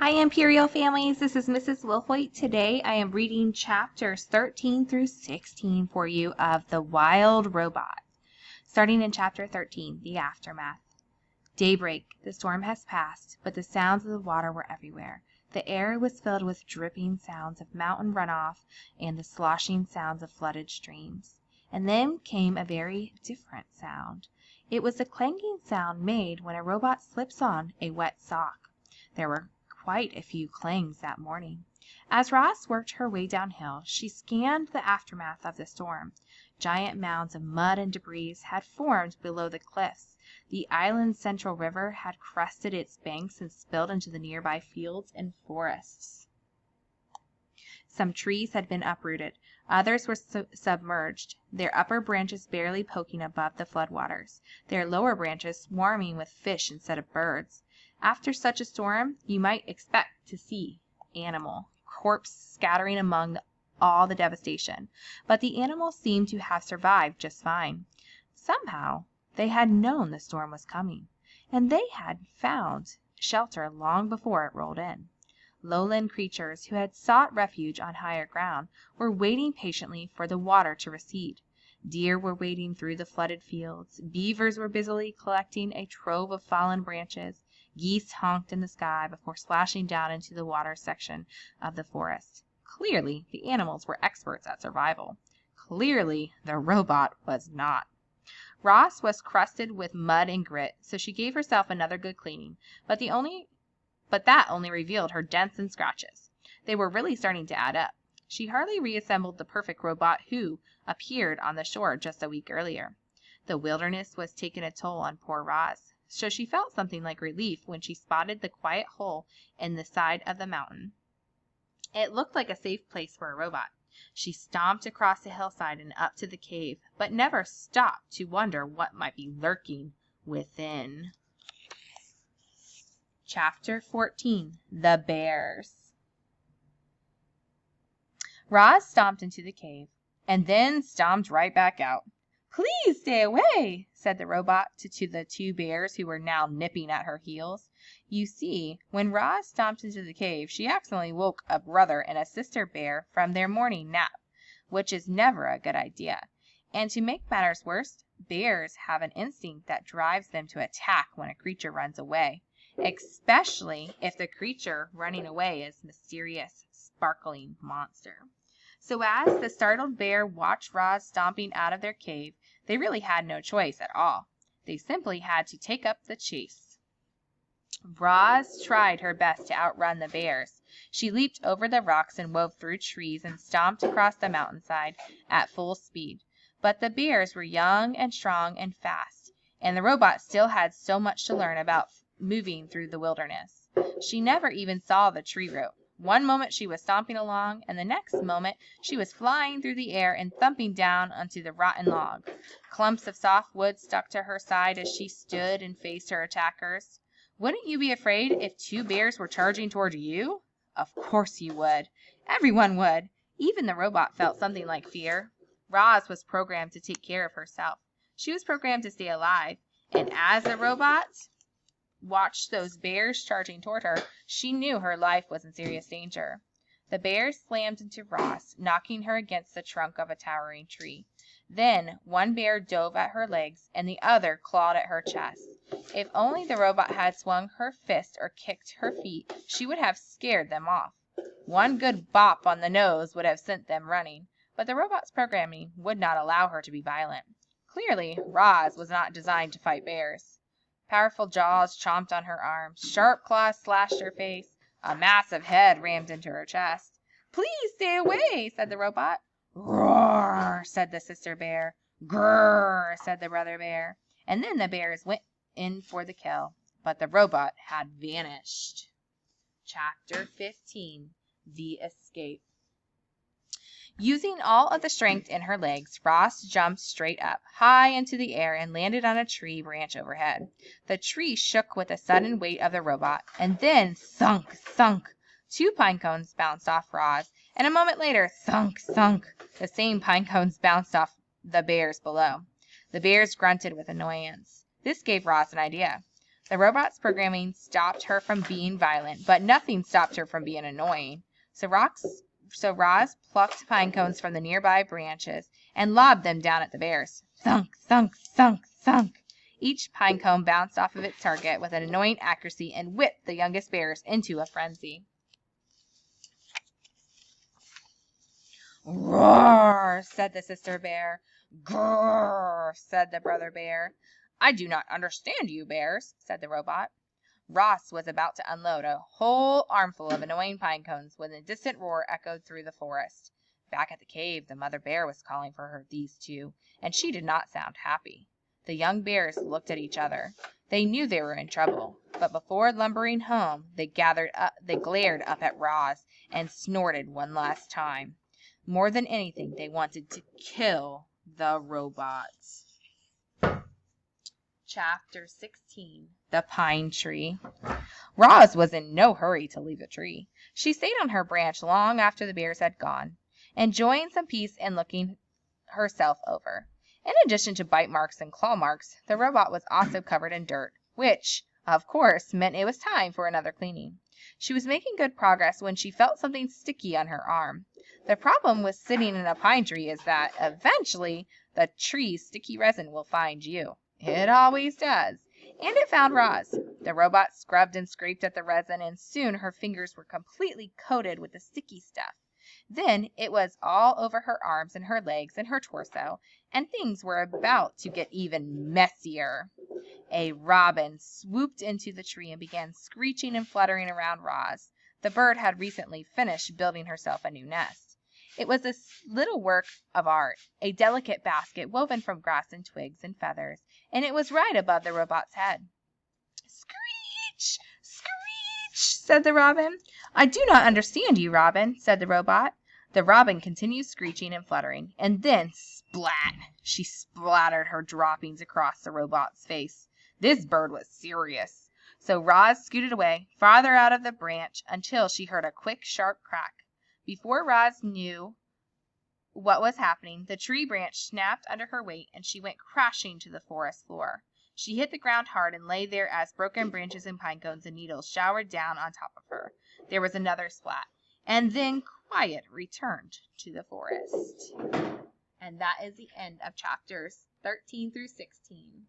Hi, Imperial families. This is Mrs. Wilhoit. Today I am reading chapters 13 through 16 for you of The Wild Robot. Starting in chapter 13, The Aftermath. Daybreak. The storm has passed, but the sounds of the water were everywhere. The air was filled with dripping sounds of mountain runoff and the sloshing sounds of flooded streams. And then came a very different sound. It was the clanging sound made when a robot slips on a wet sock. There were quite a few clangs that morning. As Roz worked her way downhill, she scanned the aftermath of the storm. Giant mounds of mud and debris had formed below the cliffs. The island's central river had crested its banks and spilled into the nearby fields and forests. Some trees had been uprooted. Others were submerged, their upper branches barely poking above the floodwaters, their lower branches swarming with fish instead of birds. After such a storm, you might expect to see animal corpse scattering among all the devastation, but the animals seemed to have survived just fine. Somehow, they had known the storm was coming, and they had found shelter long before it rolled in. Lowland creatures who had sought refuge on higher ground were waiting patiently for the water to recede. Deer were wading through the flooded fields. Beavers were busily collecting a trove of fallen branches. Geese honked in the sky before splashing down into the water section of the forest. Clearly, the animals were experts at survival. Clearly, the robot was not. Roz was crusted with mud and grit, so she gave herself another good cleaning, but that only revealed her dents and scratches. They were really starting to add up. She hardly reassembled the perfect robot who appeared on the shore just a week earlier. The wilderness was taking a toll on poor Roz, so she felt something like relief when she spotted the quiet hole in the side of the mountain. It looked like a safe place for a robot. She stomped across the hillside and up to the cave, but never stopped to wonder what might be lurking within. Chapter 14. The Bears. Roz stomped into the cave, and then stomped right back out. "Please stay away," said the robot to the two bears who were now nipping at her heels. You see, when Roz stomped into the cave, she accidentally woke a brother and a sister bear from their morning nap, which is never a good idea. And to make matters worse, bears have an instinct that drives them to attack when a creature runs away, especially if the creature running away is a mysterious, sparkling monster. So as the startled bear watched Roz stomping out of their cave, they really had no choice at all. They simply had to take up the chase. Roz tried her best to outrun the bears. She leaped over the rocks and wove through trees and stomped across the mountainside at full speed. But the bears were young and strong and fast, and the robot still had so much to learn about moving through the wilderness. She never even saw the tree rope. One moment she was stomping along, and the next moment she was flying through the air and thumping down onto the rotten log. Clumps of soft wood stuck to her side as she stood and faced her attackers. Wouldn't you be afraid if two bears were charging toward you? Of course you would. Everyone would. Even the robot felt something like fear. Roz was programmed to take care of herself. She was programmed to stay alive. And as a robot watched those bears charging toward her, she knew her life was in serious danger. The bears slammed into Roz, knocking her against the trunk of a towering tree. Then one bear dove at her legs, and the other clawed at her chest. If only the robot had swung her fist or kicked her feet, she would have scared them off. One good bop on the nose would have sent them running, but the robot's programming would not allow her to be violent. Clearly, Roz was not designed to fight bears. Powerful jaws chomped on her arms. Sharp claws slashed her face. A massive head rammed into her chest. "Please stay away," said the robot. "Roar," said the sister bear. "Grrr," said the brother bear. And then the bears went in for the kill, but the robot had vanished. Chapter 15. The Escape. Using all of the strength in her legs, Roz jumped straight up, high into the air, and landed on a tree branch overhead. The tree shook with the sudden weight of the robot, and then thunk, thunk. Two pine cones bounced off Roz, and a moment later, thunk, thunk. The same pine cones bounced off the bears below. The bears grunted with annoyance. This gave Roz an idea. The robot's programming stopped her from being violent, but nothing stopped her from being annoying. So Roz plucked pine cones from the nearby branches and lobbed them down at the bears. Thunk, thunk, thunk, thunk. Each pine cone bounced off of its target with an annoying accuracy and whipped the youngest bears into a frenzy. Roar, said the sister bear. Grrr, said the brother bear. I do not understand you bears, said the robot. Roz was about to unload a whole armful of annoying pine cones when a distant roar echoed through the forest. Back at the cave, the mother bear was calling for these two, and she did not sound happy. The young bears looked at each other. They knew they were in trouble, but before lumbering home, they glared up at Roz and snorted one last time. More than anything, they wanted to kill the robots. Chapter 16. The Pine Tree. Roz was in no hurry to leave the tree. She stayed on her branch long after the bears had gone, enjoying some peace and looking herself over. In addition to bite marks and claw marks, the robot was also covered in dirt, which, of course, meant it was time for another cleaning. She was making good progress when she felt something sticky on her arm. The problem with sitting in a pine tree is that, eventually, the tree's sticky resin will find you. It always does. And it found Roz. The robot scrubbed and scraped at the resin, and soon her fingers were completely coated with the sticky stuff. Then it was all over her arms and her legs and her torso, and things were about to get even messier. A robin swooped into the tree and began screeching and fluttering around Roz. The bird had recently finished building herself a new nest. It was a little work of art, a delicate basket woven from grass and twigs and feathers, and it was right above the robot's head. Screech! Screech! Said the robin. I do not understand you, Robin, said the robot. The robin continued screeching and fluttering, and then, splat! She splattered her droppings across the robot's face. This bird was serious. So Roz scooted away, farther out of the branch, until she heard a quick, sharp crack. Before Roz knew what was happening, the tree branch snapped under her weight, and she went crashing to the forest floor. She hit the ground hard and lay there as broken branches and pine cones and needles showered down on top of her. There was another splat, and then quiet returned to the forest. And that is the end of chapters 13 through 16.